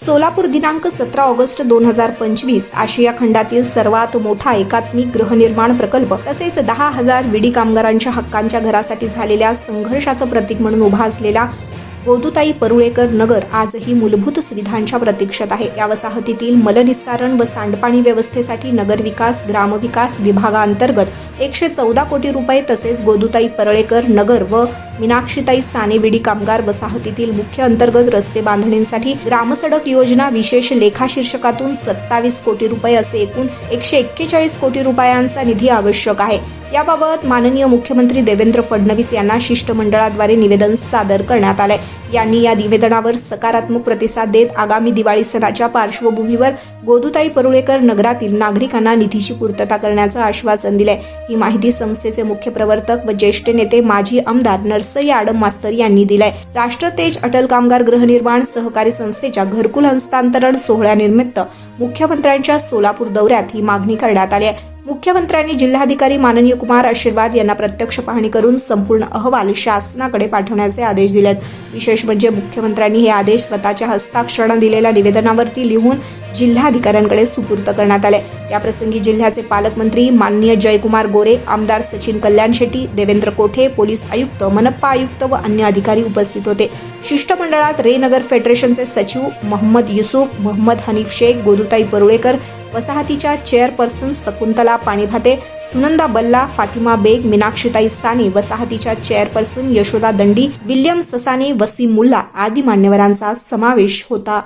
सोलापूर दिनांक 17 ऑगस्ट 2025 आशिया खंडातील सर्वात मोठा एकात्मिक गृहनिर्माण प्रकल्प तसेच 10,000 विडी कामगारांच्या हक्कांच्या घरासाठी झालेल्या संघर्षाचं प्रतीक म्हणून उभा असलेला गोदूताई परुळेकर नगर आजही मूलभूत सुविधांच्या प्रतीक्षेत आहे। या वसाहतीतील मलनिस्सारण व सांडपाणी व्यवस्थेसाठी नगरविकास ग्रामविकास विभागांतर्गत 114 कोटी रुपये तसेच गोदूताई परुळेकर नगर व मीनाक्षीताई साने विडी कामगार वसाहतीतील मुख्य अंतर्गत रस्ते बांधणीसाठी ग्रामसडक योजना विशेष लेखा शीर्षकातून 27 कोटी रुपये असे एकूण 141 कोटी रुपयांचा निधी आवश्यक आहे। याबाबत माननीय मुख्यमंत्री देवेंद्र फडणवीस यांना शिष्टमंडळाद्वारे निवेदन सादर करण्यात आले। यांनी या निवेदनावर सकारात्मक प्रतिसाद देत आगामी दिवाळी सणाच्या पार्श्वभूमीवर गोदूताई परुळेकर नगरातील नागरिकांना निधीची पूर्तता करण्याचं आश्वासन दिले। ही माहिती संस्थेचे मुख्य प्रवर्तक व ज्येष्ठ नेते माजी आमदार नरसई आडम मास्तर यांनी दिले। राष्ट्रतेज अटल कामगार गृहनिर्माण सहकारी संस्थेच्या घरकुल हस्तांतरण सोहळ्यानिमित्त मुख्यमंत्र्यांच्या सोलापूर दौऱ्यात ही मागणी करण्यात आली आहे। मुख्यमंत्र्यांनी जिल्हाधिकारी माननीय कुमार आशीर्वाद यांना प्रत्यक्ष पाहणी करून संपूर्ण अहवाल शासनाकडे पाठवण्याचे आदेश दिलेत। विशेष म्हणजे मुख्यमंत्र्यांनी हे आदेश स्वतःच्या हस्ताक्षराने दिलेल्या निवेदनावरती लिहून जिल्हाधिकाऱ्यांकडे सुपूर्द करण्यात आले। याप्रसंगी जिल्ह्याचे पालकमंत्री माननीय जयकुमार गोरे, आमदार सचिन कल्याण शेट्टी, देवेंद्र कोठे, पोलीस आयुक्त, मनपा आयुक्त व अन्य अधिकारी उपस्थित होते। शिष्टमंडळात रे नगर फेडरेशनचे सचिव मोहम्मद युसुफ, मोहम्मद हनीफ शेख, गोदूताई परुळेकर वसाहतीच्या चेअरपर्सन शकुंतला पाणीभाते, सुनंदा बल्ला, फातिमा बेग, मीनाक्षीताई साने वसाहतीच्या चेअरपर्सन यशोदा दंडी, विल्यम ससाने, वसीम मुल्ला आदी मान्यवरांचा समावेश होता।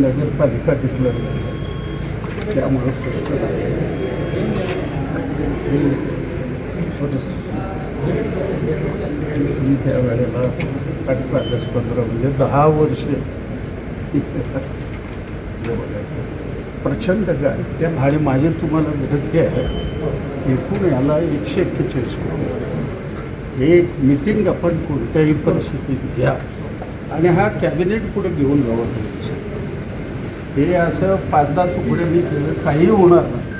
नगरपालिका तिथलं त्यामुळे त्या वेळेला 15 म्हणजे 10 वर्ष प्रचंड काय आणि माझी तुम्हाला विनंती आहे, एकूण याला 141 कोटी एक मीटिंग आपण कोणत्याही परिस्थितीत घ्या आणि हा कॅबिनेट पुढे घेऊन जावं। हे असं 5-10 तुकड्यांनी केलं काही होणार नाही।